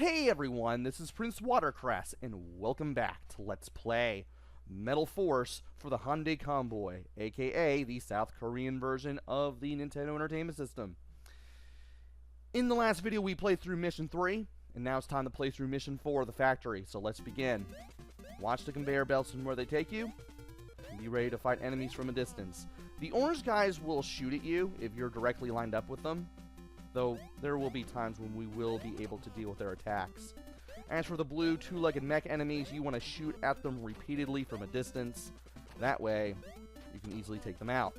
Hey everyone, this is PrinceWatercress, and welcome back to Let's Play Metal Force for the Hyundai Convoy, aka the South Korean version of the Nintendo Entertainment System. In the last video we played through Mission 3, and now it's time to play through Mission 4, the factory, so let's begin. Watch the conveyor belts and where they take you, and be ready to fight enemies from a distance. The orange guys will shoot at you if you're directly lined up with them, though there will be times when we will be able to deal with their attacks. As for the blue two-legged mech enemies, you want to shoot at them repeatedly from a distance. That way, you can easily take them out.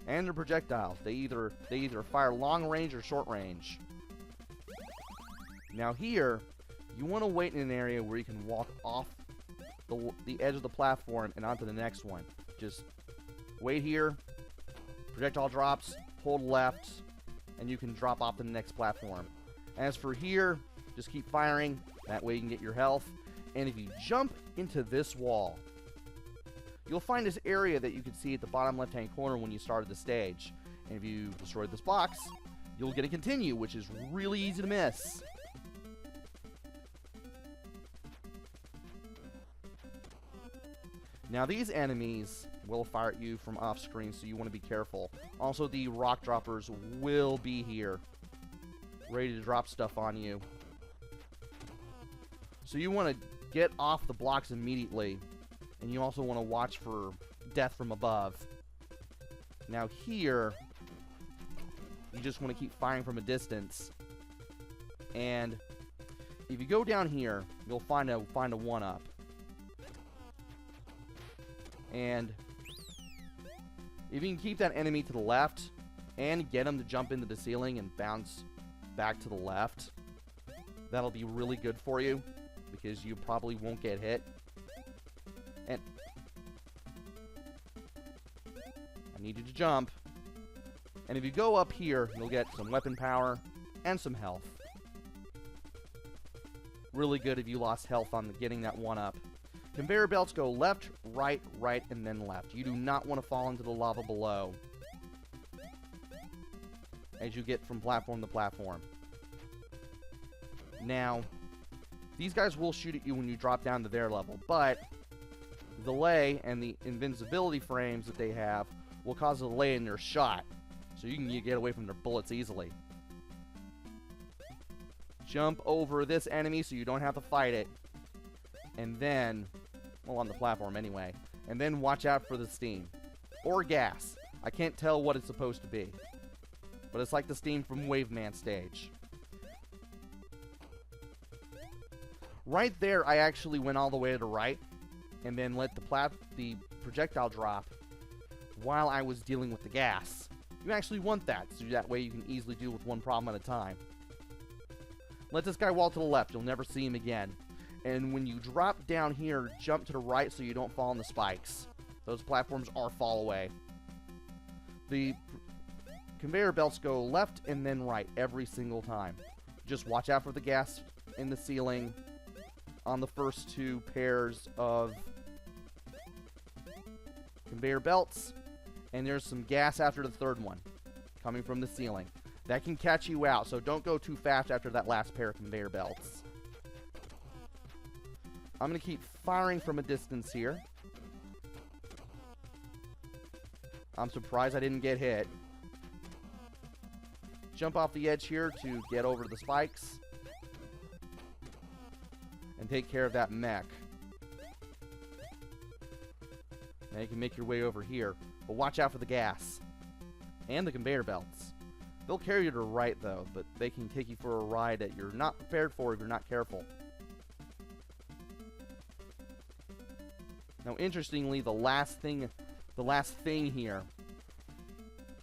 And their projectiles, they either fire long range or short range. Now here, you want to wait in an area where you can walk off the edge of the platform and onto the next one. Just wait here, projectile drops, hold left, and you can drop off to the next platform. As for here, just keep firing, that way you can get your health. And if you jump into this wall, you'll find this area that you can see at the bottom left-hand corner when you started the stage. And if you destroy this box, you'll get a continue, which is really easy to miss. Now these enemies will fire at you from off screen, so you want to be careful. Also, the rock droppers will be here, ready to drop stuff on you. So you want to get off the blocks immediately, and you also want to watch for death from above. Now here, you just want to keep firing from a distance, and if you go down here, you'll find a 1-up. And if you can keep that enemy to the left and get him to jump into the ceiling and bounce back to the left, that'll be really good for you because you probably won't get hit. And I need you to jump. And if you go up here, you'll get some weapon power and some health. Really good if you lost health on getting that 1-up. Conveyor belts go left, right, right, and then left. You do not want to fall into the lava below as you get from platform to platform. Now, these guys will shoot at you when you drop down to their level, but the delay and the invincibility frames that they have will cause a delay in their shot, so you can get away from their bullets easily. Jump over this enemy so you don't have to fight it, and then, well, on the platform anyway, and then watch out for the steam. Or gas. I can't tell what it's supposed to be, but it's like the steam from Waveman stage. Right there, I actually went all the way to the right, and then let the projectile drop while I was dealing with the gas. You actually want that, so that way you can easily deal with one problem at a time. Let this guy wall to the left, you'll never see him again. And when you drop down here, jump to the right so you don't fall on the spikes. Those platforms are fall away. The conveyor belts go left and then right every single time. Just watch out for the gas in the ceiling on the first two pairs of conveyor belts. And there's some gas after the third one coming from the ceiling. That can catch you out, so don't go too fast after that last pair of conveyor belts. I'm going to keep firing from a distance here. I'm surprised I didn't get hit. Jump off the edge here to get over the spikes. And take care of that mech. Now you can make your way over here. But watch out for the gas. And the conveyor belts. They'll carry you to the right though, but they can take you for a ride that you're not prepared for if you're not careful. Now, interestingly, the last thing here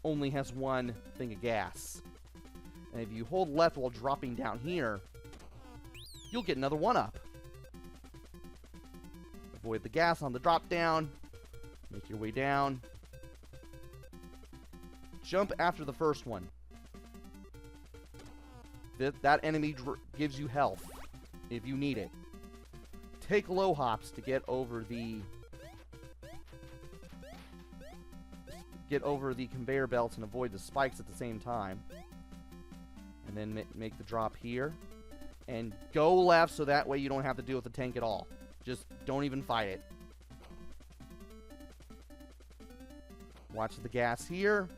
only has one thing of gas. And if you hold left while dropping down here, you'll get another 1-up. Avoid the gas on the drop down. Make your way down. Jump after the first one. That enemy gives you health if you need it. Take low hops to get over the conveyor belts and avoid the spikes at the same time. And then make the drop here. And go left so that way you don't have to deal with the tank at all. Just don't even fight it. Watch the gas here.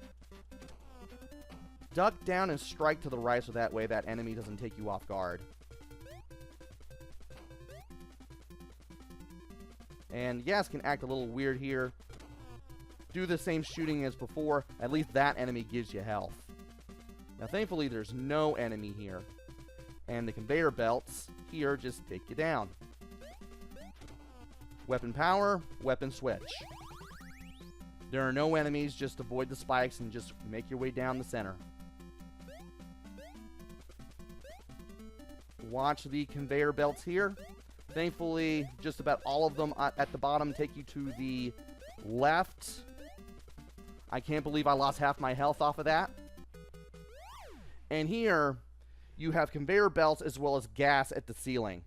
Duck down and strike to the right so that way that enemy doesn't take you off guard. And gas can act a little weird here. Do the same shooting as before. At least that enemy gives you health. Now thankfully there's no enemy here. And the conveyor belts here just take you down. Weapon power, weapon switch. There are no enemies, just avoid the spikes and just make your way down the center. Watch the conveyor belts here. Thankfully, just about all of them at the bottom take you to the left. I can't believe I lost half my health off of that. And here, you have conveyor belts as well as gas at the ceiling.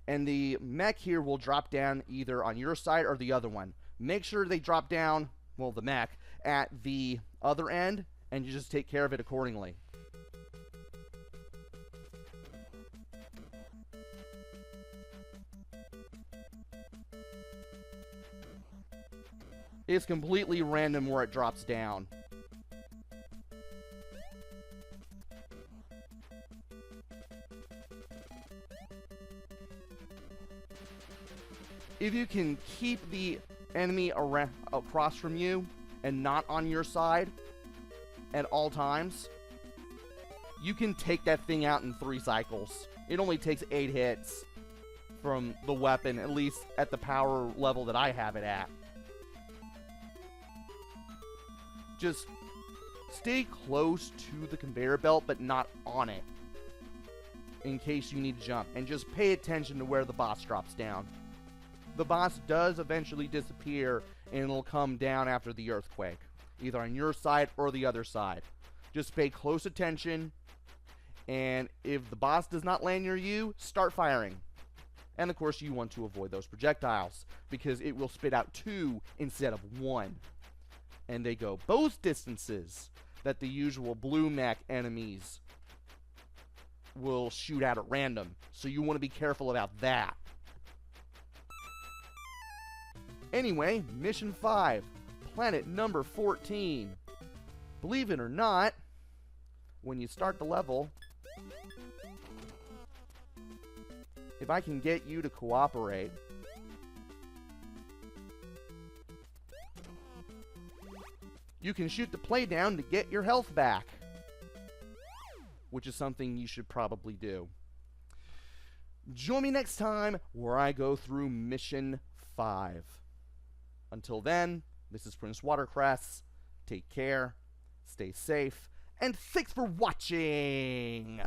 And the mech here will drop down either on your side or the other one. Make sure they drop down, well, the mech, at the other end, and you just take care of it accordingly. It's completely random where it drops down. If you can keep the enemy across from you and not on your side at all times, you can take that thing out in 3 cycles. It only takes 8 hits from the weapon, at least at the power level that I have it at. Just stay close to the conveyor belt, but not on it, in case you need to jump. And just pay attention to where the boss drops down. The boss does eventually disappear, and it'll come down after the earthquake, either on your side or the other side. Just pay close attention, and if the boss does not land near you, start firing. And of course, you want to avoid those projectiles, because it will spit out 2 instead of 1. And they go both distances that the usual blue mech enemies will shoot out at random. So you want to be careful about that. Anyway, Mission 5, planet number 14. Believe it or not, when you start the level, if I can get you to cooperate, you can shoot the play down to get your health back, which is something you should probably do. Join me next time where I go through Mission 5. Until then, this is PrinceWatercress. Take care, stay safe, and thanks for watching!